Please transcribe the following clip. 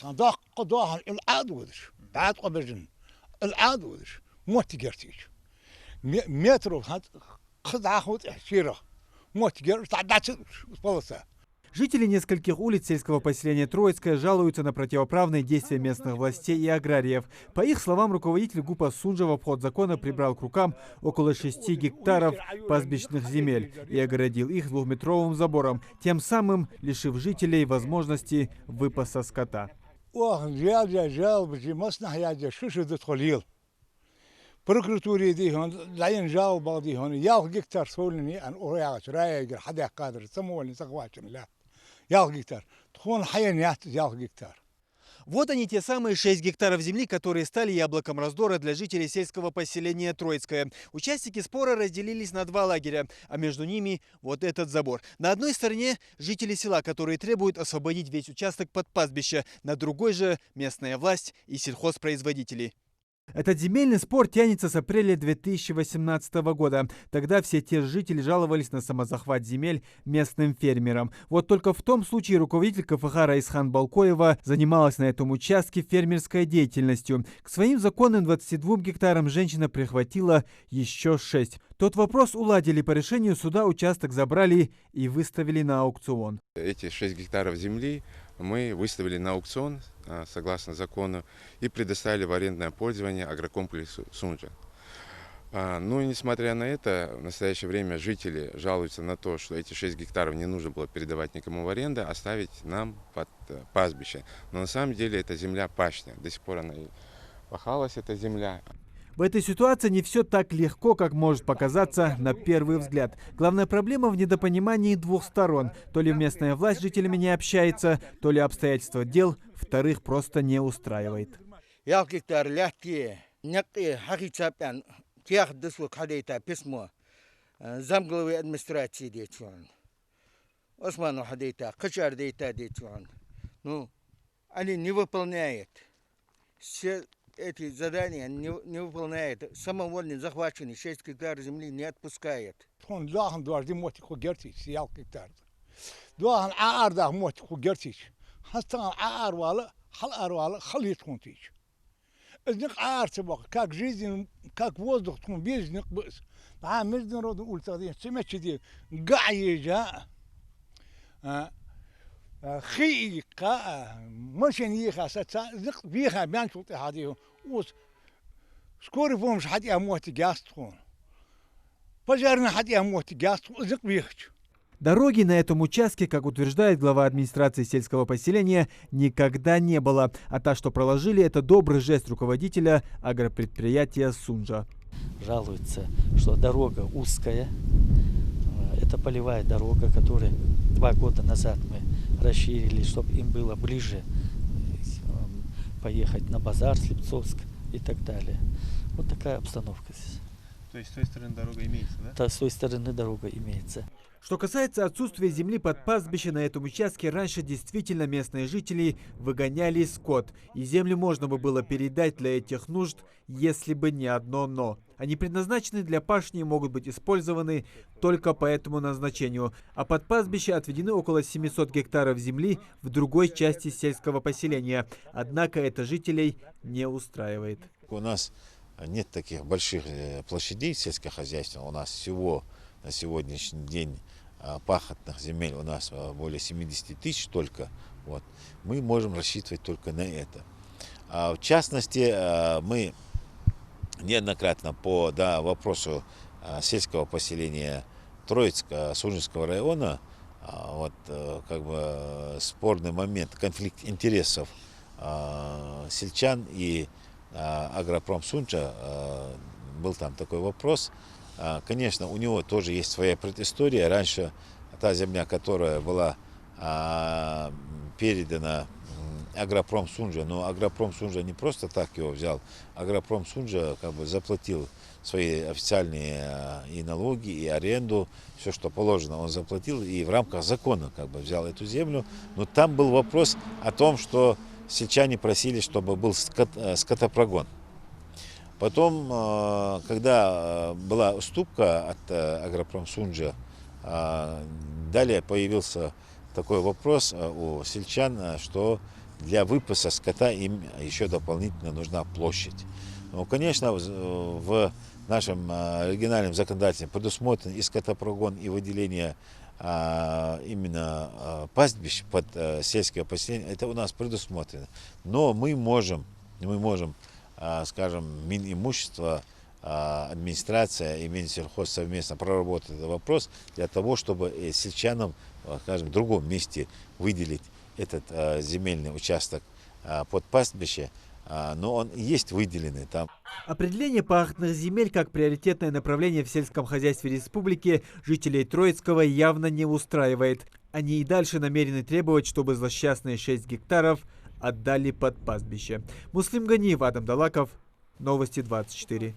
ضاق ضاهن العاد ودش بعد قبجن العاد ودش موت جرتيش مترو هاد خدعة خود احشيرة موت جر تعدات полоса. Жители нескольких улиц сельского поселения Троицкое жалуются на противоправные действия местных властей и аграриев. По их словам, руководитель ГУПа Сунжа в обход закона прибрал к рукам около 6 гектаров пастбищных земель и огородил их двухметровым забором, тем самым лишив жителей возможности выпаса скота. Прокуратуре دي هون لاين جاو بعضي هون ياخ جكتر سولني أن أوريعش رايق حدا قادر سمولني سقواشن لا ياخ جكتر تكون حيا نيات ياخ جكتر. Вот они, те самые 6 гектаров земли, которые стали яблоком раздора для жителей сельского поселения Троицкое. Участники спора разделились на два лагеря, а между ними вот этот забор. На одной стороне жители села, которые требуют освободить весь участок под пастбище, на другой же местная власть и сельхозпроизводители. Этот земельный спор тянется с апреля 2018 года. Тогда все те же жители жаловались на самозахват земель местным фермерам. Вот только в том случае руководитель КФХ Раисхан Балкоева занималась на этом участке фермерской деятельностью. К своим законным 22 гектарам женщина прихватила еще 6. Тот вопрос уладили по решению суда, участок забрали и выставили на аукцион. Эти 6 гектаров земли мы выставили на аукцион согласно закону и предоставили в арендное пользование агрокомплексу Сунжа. Ну и несмотря на это, в настоящее время жители жалуются на то, что эти 6 гектаров не нужно было передавать никому в аренду, а ставить нам под пастбище. Но на самом деле это земля пашня. До сих пор она и пахалась, эта земля. В этой ситуации не все так легко, как может показаться на первый взгляд. Главная проблема в недопонимании двух сторон. То ли местная власть с жителями не общается, то ли обстоятельства дел вторых просто не устраивает. Эти задания не выполняет. Самовольно захваченный 6 гектаров земли не отпускает. تكون لاهن دوار دي موت خوجرتي سيال كتار دوار عار ده موت خوجرتي حتى عار ولا حل ولا خلي تكون تيج النق عار تبقى كاك جيزين كاك وزدق تكون بيزنق بس مع مزن رود نقول تغذية سمعت دي قاعي جاء خيقة مشان يخا ستا زق بيخا بيان شوطي هذه وس سكوري فومش حد يموت جاستون пожарно хотя мот газ заквихч. Дороги на этом участке, как утверждает глава администрации сельского поселения, никогда не было. А та, что проложили, это добрый жест руководителя агропредприятия Сунжа. Жалуются, что дорога узкая. Это полевая дорога, которую 2 года назад мы расширили, чтобы им было ближе поехать на базар Слепцовск и так далее. Вот такая обстановка здесь. То есть с той стороны дорога имеется, да? Да, с той стороны дорога имеется. Что касается отсутствия земли под пастбище, на этом участке раньше действительно местные жители выгоняли скот, и землю можно бы было передать для этих нужд, если бы не одно «но». Они предназначены для пашни и могут быть использованы только по этому назначению, а под пастбище отведены около 700 гектаров земли в другой части сельского поселения. Однако это жителей не устраивает. У нас нет таких больших площадей сельскохозяйственных. У нас всего на сегодняшний день пахотных земель у нас более 70 тысяч только. Вот. Мы можем рассчитывать только на это. В частности, мы неоднократно по вопросу сельского поселения Троицкого, Сунжского района, вот как бы спорный момент, конфликт интересов сельчан и Агропром Сунжа, был там такой вопрос. Конечно, у него тоже есть своя предыстория. Раньше та земля, которая была передана Агропром Сунжа, но Агропром Сунжа не просто так его взял. Агропром Сунжа как бы заплатил свои официальные и налоги, и аренду, все, что положено, он заплатил и в рамках закона как бы взял эту землю. Но там был вопрос о том, что сельчане просили, чтобы был скотопрогон. Потом, когда была уступка от Агропром Сунжа, далее появился такой вопрос у сельчан, что для выпаса скота им еще дополнительно нужна площадь. Ну, конечно, в нашем региональном законодательстве предусмотрен и скотопрогон, и выделение именно пастбищ под сельское поселение. Это у нас предусмотрено. Но мы можем, скажем, Минимущество, администрация и Минсельхоз совместно проработать этот вопрос для того, чтобы сельчанам, скажем, в другом месте выделить этот земельный участок под пастбище, но он есть выделенный там. Определение пахотных земель как приоритетное направление в сельском хозяйстве республики жителей Троицкого явно не устраивает. Они и дальше намерены требовать, чтобы злосчастные 6 гектаров отдали под пастбище. Муслим Ганиев, Адам Далаков, Новости 24.